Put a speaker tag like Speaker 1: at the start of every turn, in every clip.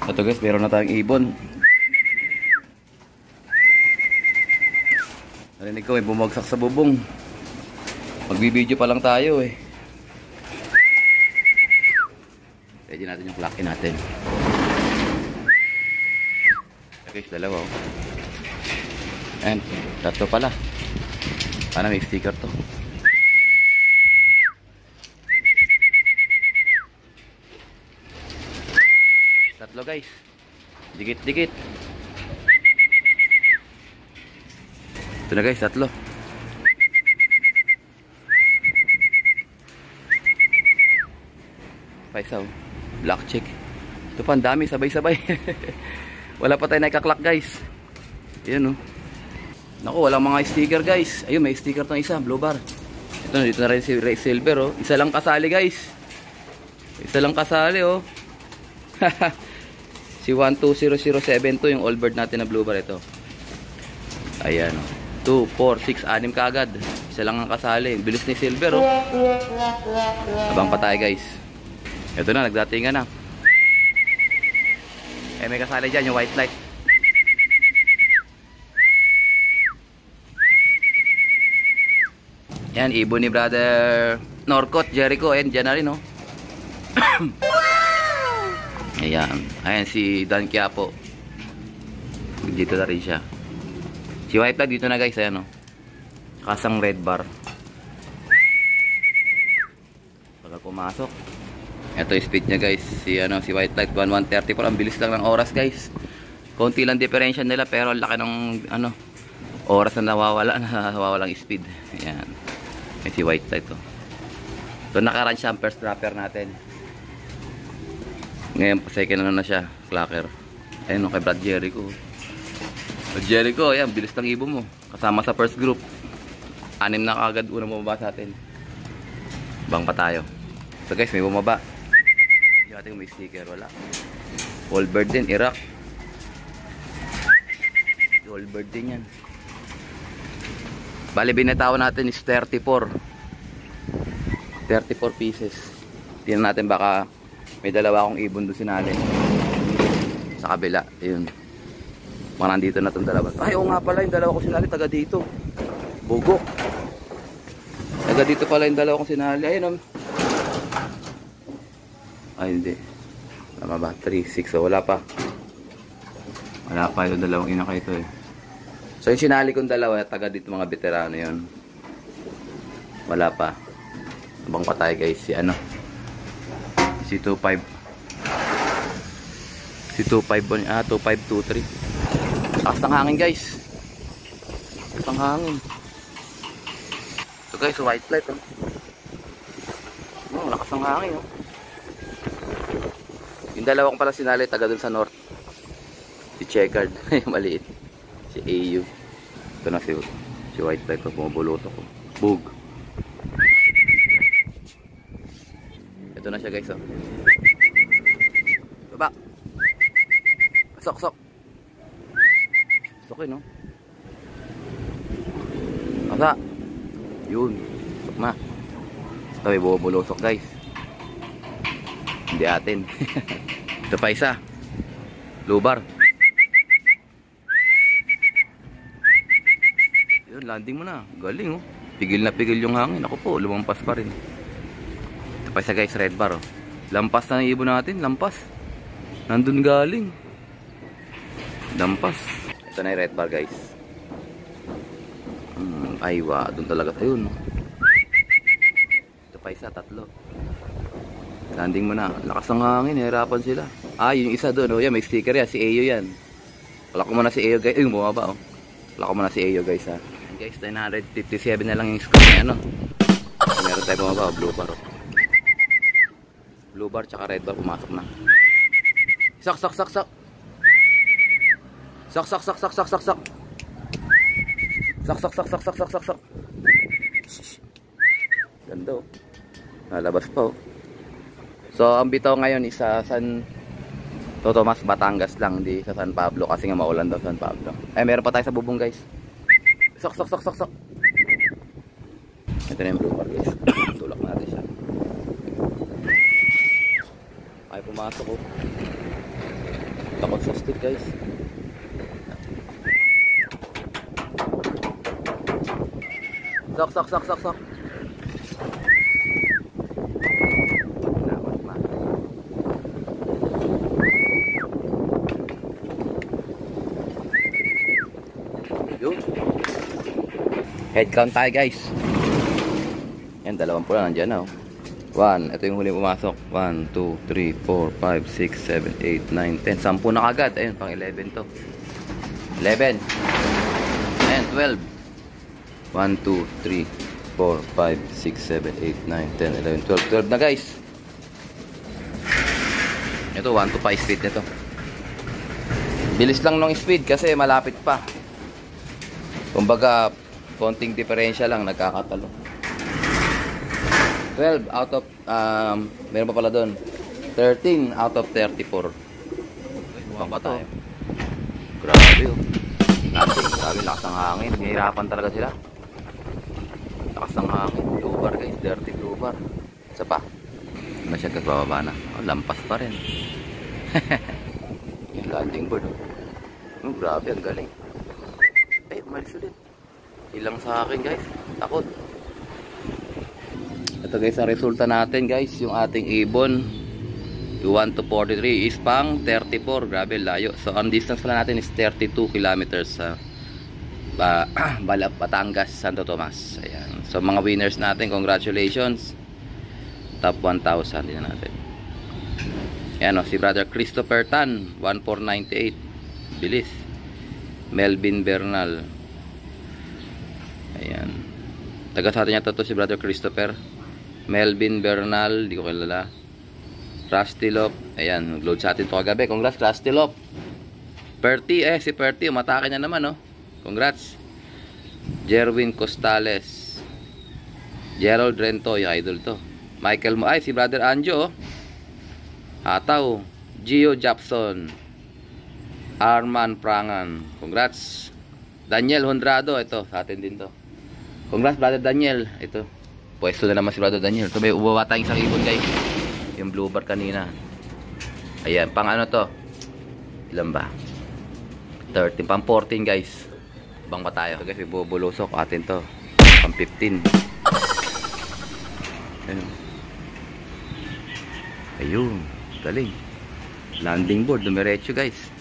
Speaker 1: Ito guys, meron na tayong ibon. Narinig ko may bumagsak sa bubong. Magbibideo pa lang tayo eh. Ready natin yung clock natin. Okay, dalawa oh. And tatlo pala. Paano may sticker to? Tatlo guys. Dikit-dikit. Ito na guys, tatlo. Paisa oh. Black check. Ito pa, ang dami, sabay-sabay. Wala pa tayo nakaka-clock guys. Ayan oh. Naku, walang mga sticker guys. Ayun, may sticker tong isa, blue bar. Ito, dito na rin si Ray Silver oh. Isa lang kasali guys. Isa lang kasali oh. Si 120072 yung all bird natin na blue bar ito. Ayan oh. 2, 4, 6, 6 kaagad. Isa lang ang kasali. Bilis ni Silver oh. Abang pa tayo guys. Ito na, nagdatingan na. Eh, may kasali dyan yung white light. Yan, ibon ni brother Norcot, Jericho. Ayan, dyan na rin oh. Ayan, ayan si Dan Quiapo. Dito na rin siya. Si white light dito na guys, ayan oh. Kasang red bar. Pagka pumasok. Ito yung speed niya guys. Si white light 1134. Ang bilis lang ng oras guys. Konti lang differential nila pero laki ng oras na nawawalang speed. Ayan. Si white light to. So naka-run siya ang first dropper natin. Ngayon second na siya, clocker. Ayun kay Brad Jericho. Brad Jericho, ayan, bilis lang ibon mo. Kasama sa first group. 6 na kagad unang bumaba sa atin. Bang pa tayo. So guys, may bumaba. Hindi may sticker, wala. All bird din, Iraq. All bird din yan. Bali, binatawan natin is 34 pieces. Tingnan natin baka may dalawa akong ibon doon sinali. Sa kabila, yun. Mga nandito na itong dalawa. Ay, oo nga pala, yung dalawa ko sinali, taga dito. Bugok. Taga dito pala yung dalawa kong sinali. Ayun, ay hindi. Tama ba? 3, 6. So wala pa. Wala pa yung dalawang inaka ito eh. So yung sinali kong dalawa, taga dito mga veterano yun. Wala pa. Abang pa tayo guys. Si Si 25. Si 2523. Lakas ng hangin guys. Lakas ng hangin. So guys, white light oh. Lakas ng hangin oh. Yung dalawa kong pala sinali, taga dun sa north. Si Checkered, maliit. Si AU. Ito na si white light ko, bumabuluto ko. Bug. Ito na siya guys oh. Baba. Sok. Sok no? Asa? Yun. Sok na. Ito may bumubulusok guys. Hindi atin. Ito pa isa. Lubar. Yun, landing mo na. Galing oh. Pigil na pigil yung hangin. Ako po, lumampas pa rin. Ito pa isa guys, red bar oh. Lampas na ng ibon natin. Lampas. Nandun galing. Lampas. Ito na yung red bar guys. Aywa. Doon talaga tayo no. Ito pa isa, tatlo. Landing mo na. Lakas ng hangin. Hirapan sila. Ah, yung isa doon. Oh, yan, may sticker yan. Si Ayo yan. Wala ko muna si Ayo guys. Yung bumaba oh. Wala ko muna si Ayo guys ha. And guys, 957 na lang yung score niya ano. Meron tayo bumaba oh. Blue bar oh. Blue bar tsaka red bar pumasok na. Sak. Sak. Ganda oh. Nalabas pa oh. So ang bitaw ngayon is sa San Tomas, Batangas lang, di sa San Pablo kasi nga maulan daw San Pablo. Ay meron pa tayo sa bubong guys. Sak. Ito na yung blue bar guys. Tulak natin siya. Ay pumasok oh. Takot sa stick guys. Sok, sok, sok, sok, sok. Yun. Head count tayo guys. Yan, 20 na nandyan na oh. 1, ito yung huli pumasok. 1, 2, 3, 4, 5, 6, 7, 8, 9, 10. 10 na kagad. Ayun, pang 11 to. 11. Ayan, 12. 1, 2, 3, 4, 5, 6, 7, 8, 9, 10, 11, 12. 12 na guys. Ito, 1 to 5 speed nito. Bilis lang ng speed kasi malapit pa. Kumbaga, konting diferensya lang, nagkakatalo. 12 out of, meron pa pala doon. 13 out of 34. Buwan pa tayo. Grabe oh. Grabe, lakas ng hangin. Hihirapan talaga sila. Lakas ng hangin. Blue bar guys, dirty blue bar. Isa pa. Masyad kasi bababa na. Oh, lampas pa rin. Yung landing board oh. Oh, grabe, ang galing. Ay, umalis ulit. Ilang sa akin guys. Takot. Ito guys ang resulta natin guys. Yung ating ibon 1 to 43 is pang 34. Grabe layo. So ang distance pala natin is 32 kilometers sa Batangas, Santo Tomas. Ayan. So mga winners natin, congratulations. Top 1,000 din natin. Ayan o, si Brother Christopher Tan 1498. Bilis. Melvin Bernal. Ayan. Taga sa atin niya to si Brother Christopher. Melvin Bernal, di ko kilala. Rusty Lop, ayan, nag-load sa atin to kagabi. Congrats Rusty Lop. Perty, si Perty, umatake niya naman, oh. Congrats. Jerwin Costales. Gerald Rento, yung idol to. Michael Mo, si Brother Anjo, oh. Hataw. Gio Japson. Arman Prangan. Congrats. Daniel Honrado, ito, sa atin din to. Congrats Brother Daniel, ito. Pwesto na naman si Brother Daniel. Ito may ubawa tayong isang ibon guys. Yung blue bar kanina. Ayan, pang ano to? Ilan ba? 13, pang 14 guys. Bang pa tayo guys, may bubulusok atin to. Pang 15. Ayun. Ayun, galing. Landing board, dumiretso guys.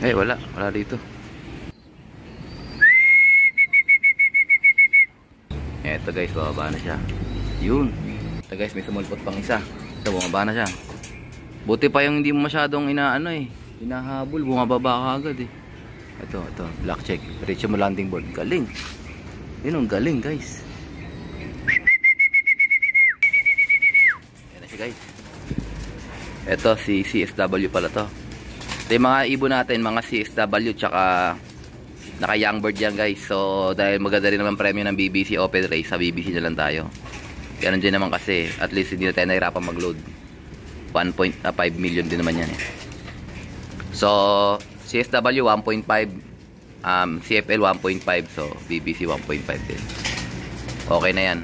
Speaker 1: Eh, wala dito. Eto guys, bababa na siya. Yun. Ito guys, may sumulpot pang isa. Ito, bumaba na siya. Buti pa yung hindi mo masyadong hinahabol. Bumababa ka agad eh. Ito, black check. Diretso mo landing board. Galing. Yun ang galing guys. Yan na siya guys. Ito, si CSW pala to. Ito yung mga ibon natin, mga CSW tsaka naka young bird yan guys. So dahil maganda rin naman premyo ng BBC Open Race, sa BBC na lang tayo. Kaya nandiyan naman kasi at least hindi na tayo nahirapan mag-load. 1.5 million din naman yan eh. So CSW 1.5, CFL 1.5, so BBC 1.5 din. Okay na yan.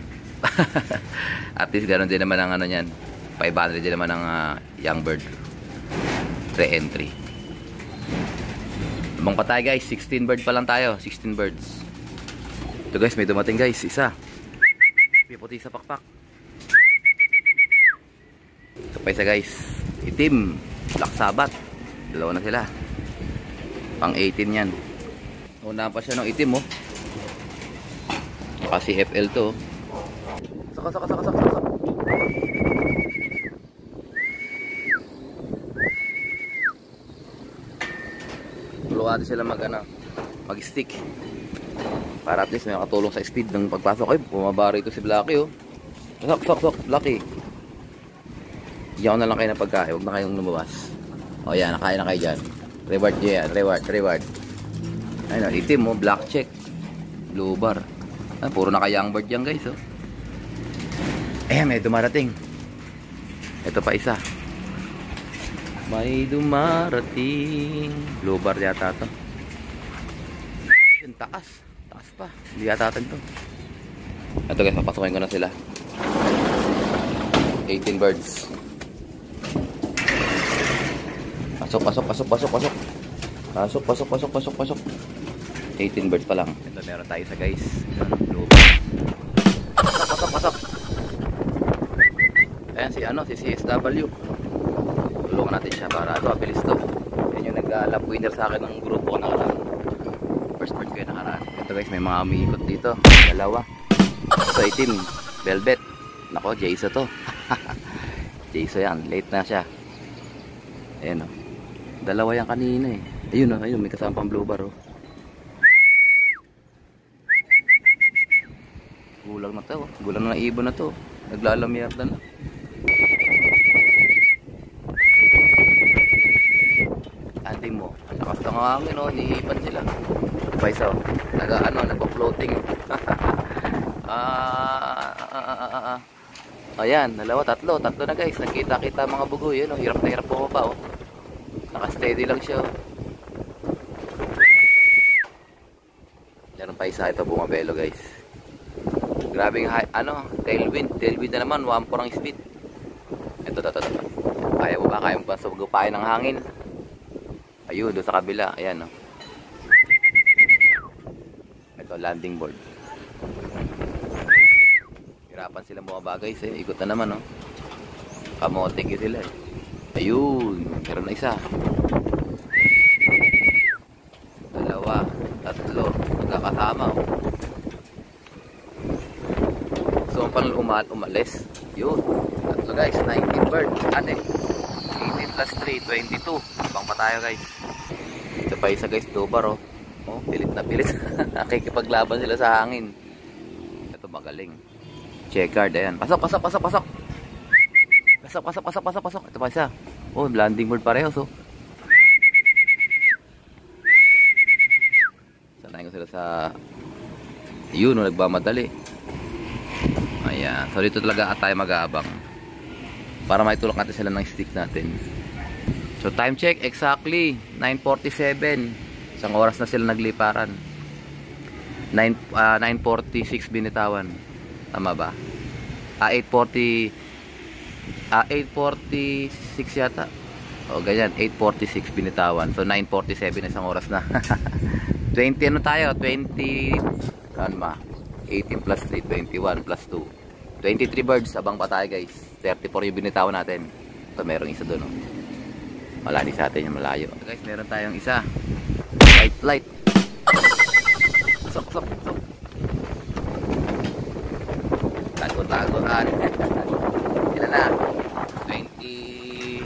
Speaker 1: At least ganoon din naman ang ano niyan. 500 din naman ang young bird re-entry. Abang pa tayo guys, 16 bird pa lang tayo, 16 birds. Ito guys, may dumating guys, isa. May puti sa pakpak. Ito pa isa guys, itim, black sabat. Dalawa na sila. Pang 18 yan. Una pa siya ng itim oh. Kasi FL to. Saka. Tuluwado sila mag-stick para at least may makatulong sa speed ng pagpasok. Ay, bumaba rito si Blacky oh. Sok, Blacky. Bigyan ko na lang kayo ng pagkain, huwag na kayong lumabas. O yan, nakain na kayo dyan. Reward nyo yan, reward. Ayun, itim mo, black check, blue bar. Puro naka-young bird yan guys oh. May dumarating. Ito pa isa. May dumarating. Blue bar yata to. Yung taas pa. Hindi yata atin to. Ito guys, papasokin ko na sila. 18 birds. Pasok. Pasok. 18 birds pa lang. Ito meron tayo sa guys. Pasok. Ayan si CSW. Tulungan natin siya para mabilis to. Yan yung nag-lap winner sa akin ng grupo ko nakaraan. First bird ko yung nakaraan. Ito guys, may mga umiikot dito. Dalawa. Ito itim. Velvet. Nako, Jayso to. Jayso yan. Late na siya. Ayan o. Dalawa yan kanina eh. Ayun may kasama pang blue bar oh. Gulang na to. Gulang na ibon na to. Naglalamyerda na. Ate mo. Ang lakas ng hangin oh. Niipan sila. Paisa oh. Nagpa-floating oh. Ayan. Dalawa, tatlo na guys. Nakita-kita mga bugoy. Yun oh. Hirap na hirap po pa oh. Naka-steady lang siya oh. Meron pa isa ito bumabelo guys. Grabing tailwind na naman, 1-4 ang speed. Ito. Kaya mo ba sugupain ng hangin? Ayun, doon sa kabila, ayan oh. Ito landing board. Hirapan sila bumaba guys eh. Ikot na naman oh. Kamoting yun sila eh. Ayun, meron na isa. Dalawa, tatlo, magkakasama oh. So pang umalis. Yun. Tatlo guys, 19 bird. 18 plus 3, 22. Abang pa tayo guys. Ito pa isa guys, dobar oh. Oh, pilit na pilit. Nakikipaglaban sila sa hangin. Ito magaling. Checkered, ayan. Pasok. Ito pa isa. Oh, landing bird pareho so. Sanayin ko sila sa yun, nagmamadali. Ayan. So dito talaga tayo mag-aabang para maitulak natin sila ng stick natin. So time check exactly 9:47. Isang oras na sila nagliparan. 9:46 binitawan. Tama ba? 8:46 yata. O ganyan, 8:46 binitawan. So 9:47 isang oras na. 20 ano tayo? 20 ano ba? 18 plus 3, 21 plus 2. 23 birds, abang pa tayo guys. 34 yung binitawan natin. Ito merong isa doon. Oh. Malani sa atin yung malayo. So, guys, meron tayong isa. White flight. Pasok. Tago. Ilan na? 20.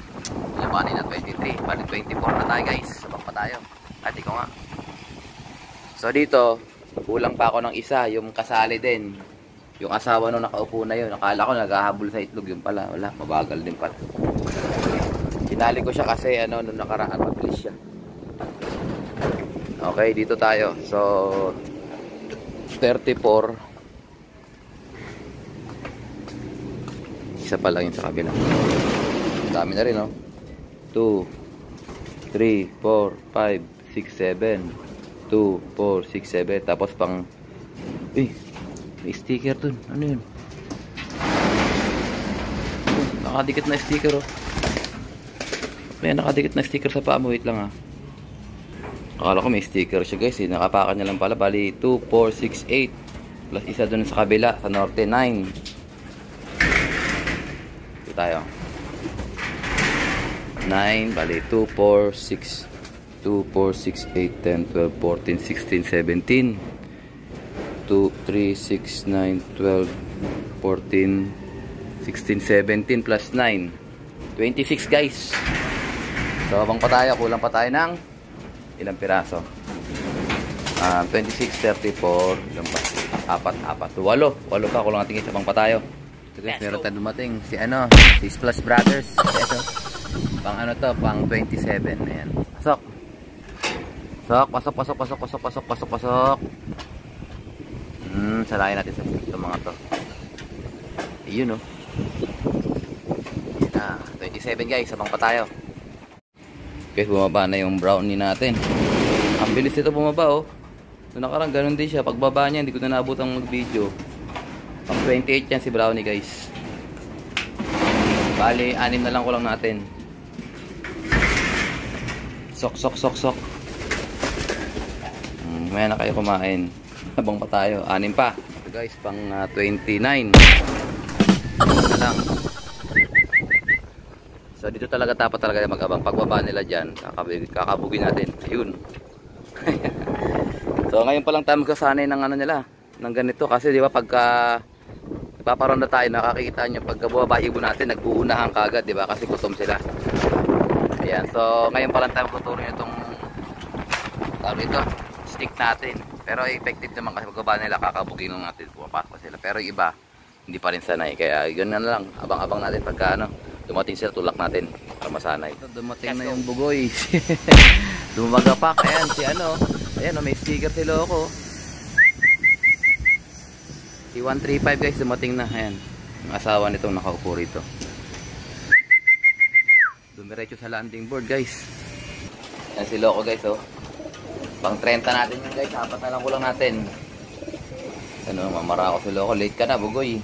Speaker 1: Labanin na 23. Bali 24 na tayo guys. Abang pa tayo. At ikaw nga. So dito, kulang pa ako ng isa, yung kasali din. Yung asawa nung nakaupo na yun. Nakala ko naghahabol sa itlog, yun pala. Wala, mabagal din pala. Kinali ko siya kasi nung nakaraan mabilis siya. Okay, dito tayo. So 34. Isa pa lang yun sa kabila. Dami na rin, no? 2, 3, 4, 5, 6, 7. 2, 4, 6, 7. Tapos pang may sticker dun. Ano yun? Nakadikit na sticker oh. May nakadikit na sticker sa paa mo. Wait lang ah. Akala ko may sticker siya guys eh. Nakapakan niya lang pala. Bali 2, 4, 6, 8. Plus isa dun sa kabila. Sa norte 9. Ito tayo. 9. Bali 2, 4, 6. 2, 4, 6, 8, 10, 12, 14, 16, 17. 2, 3, 6, 9, 12, 14, 16, 17 plus 9. 26 guys. So abang pa tayo. Kulang pa tayo ng ilang piraso? 26, 34. Ilang pa? 4. 8 pa. Kulang natin isa. Abang pa tayo. So guys, meron tayo dumating. Si Splash Brothers. Ito. Pang pang 27. Ayan. Pasok. Pasok. Salayin natin sa stick itong mga to. Ayun oh. Yan 27 guys, abang pa tayo. Guys, bumaba na yung brownie natin. Ang bilis nito bumaba oh. So nakarang ganun din siya. Pagbaba niya, hindi ko na naabot ang mag-video. Pang 28 yan si brownie guys. Bali, 6 na lang kulang natin. Sok. Maya na kayo kumain. Habang pa tayo. 6 pa. Ito guys, pang 29. Na lang. So dito talaga dapat talaga mag-abang. Pagbaba nila dyan, kakabugin natin. Ayun. So ngayon pa lang tayo magsasanay ng ano nila, ng ganito. Kasi di ba pagka ipaparonda tayo, nakakita nyo pagka bumaba ibon natin, nag-uunahan kagad, di ba? Kasi gutom sila. Ayan. So ngayon pa lang tayo magtutuloy itong ito, stick natin. Pero effective naman kasi pagbaba nila, kakabugin lang natin. Pumapasok sila. Pero yung iba, hindi pa rin sanay. Kaya yun na lang. Abang-abang natin pagka dumating sila, tulak natin para masanay. Dumating na yung bugoy. Dumagapak. Ayan si ayan may sticker si Loco. Si 135 guys, dumating na. Ayan, yung asawa nitong nakaupo rito. Dumiretso sa landing board guys. Ayan si Loco guys, pang 30 natin yun guys. 4 na lang kulang natin. Mamara ako si Loco. Late ka na bugoy.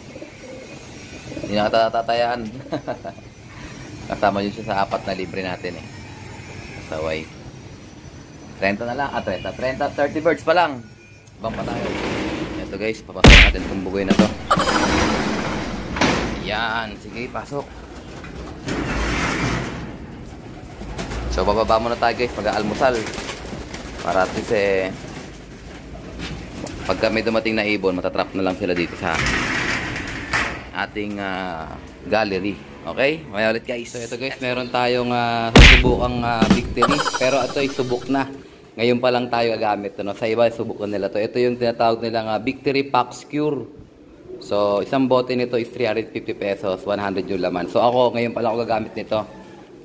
Speaker 1: Hindi na katatayaan. Kasama yun siya sa 4 na libre natin Saway 30 na lang, 30, 30 birds pa lang. Bang pa tayo. Ito guys, papasok natin itong bugoy na to. Yan, sige pasok. So bababa muna tayo guys, mag-aalmusal. Para at least pagka may dumating na ibon, matatrap na lang sila dito sa ating gallery. Okay? Maya ulit guys. So ito guys, meron tayong subukang victory. Pero ito ay subok na. Ngayon pa lang tayo gagamit. Sa iba, subok na nila to. Ito yung tinatawag nilang victory Pax Cure. So isang bote nito is 350 pesos. 100 yung laman. So ako, ngayon pa lang ako gagamit nito.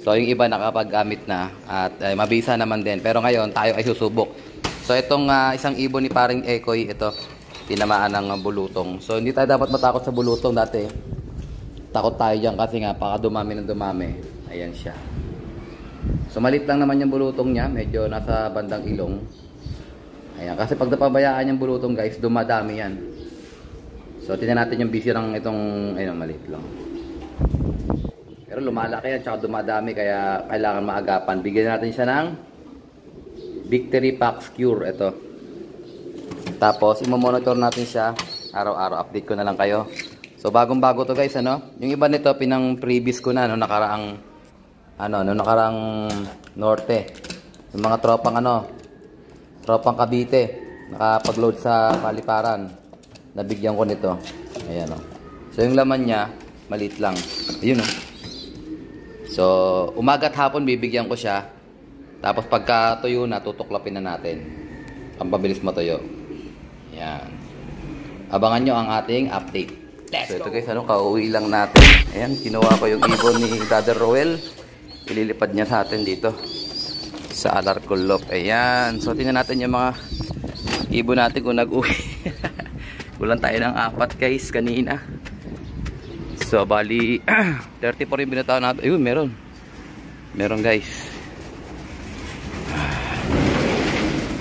Speaker 1: So yung iba nakapaggamit na. At mabisa naman din. Pero ngayon, tayo ay susubok. So itong isang ibon ni paring Ekoy, ito, tinamaan ng bulutong. So hindi tayo dapat matakot sa bulutong dati. Takot tayo dyan kasi nga baka dumami ng dumami. Ayan siya. So malit lang naman yung bulutong niya. Medyo nasa bandang ilong. Ayan. Kasi pag napabayaan yung bulutong guys, dumadami yan. So tingnan natin yung busy ng itong malit lang. Pero lumalaki yan tsaka dumadami. Kaya kailangan maagapan. Bigyan natin siya ng Victory Pax Cure. Ito. Tapos imomonitor natin siya araw-araw. Update ko na lang kayo. So bagong-bago to guys, Yung iba nito pinang previous ko na nakaraang norte. Yung mga tropang Cavite, nakapag-load sa Paliparan. Nabigyan ko nito. Ayan So yung laman niya, maliit lang. Ayun So umaga at hapon bibigyan ko siya. Tapos pagka tuyo na, tutuklapin na natin. Ang pabilis matuyo. Ayan. Abangan nyo ang ating update. So ito guys, kauwi lang natin. Ayan, kinuha ko yung ibon ni Brother Roel. Ililipad niya sa atin dito sa Alarcolop. Ayan, so tingnan natin yung mga ibon natin kung nag-uwi. Kulang tayo ng 4 guys kanina. So bali 34 yung binataw natin. Ayun, meron guys.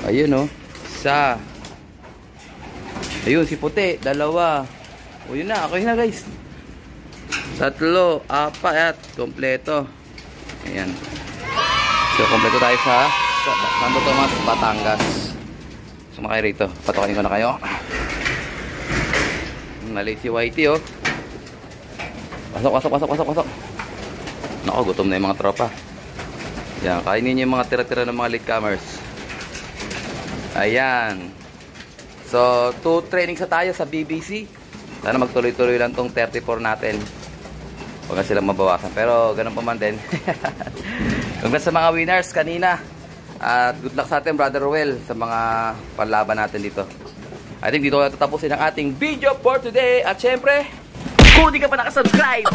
Speaker 1: Ayun isa. Ayun si puti, 2. O yun na, okay na guys. 3, 4, kompleto. Ayan. So kompleto tayo sa Santo Tomas, Batangas. Sumakay rito, patukain ko na kayo. Mali si Whitey Pasok. Nako, gutom na yung mga tropa. Ayan, kainin nyo yung mga tira-tira ng mga latecomers. Ayan. So 2 trainings na tayo sa BBC. Sana magtuloy-tuloy lang tong 34 natin. Huwag na silang mabawasan. Pero ganun pa man din. Congrats sa mga winners kanina. At good luck sa atin, Brother Roel, sa mga panlaban natin dito. I think dito na tatapusin ang ating video for today. At syempre, kung di ka pa nakasubscribe,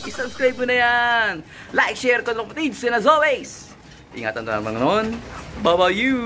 Speaker 1: isubscribe mo na yan. Like, share, comment, and as always, ingatan na naman noon. Bye-bye you.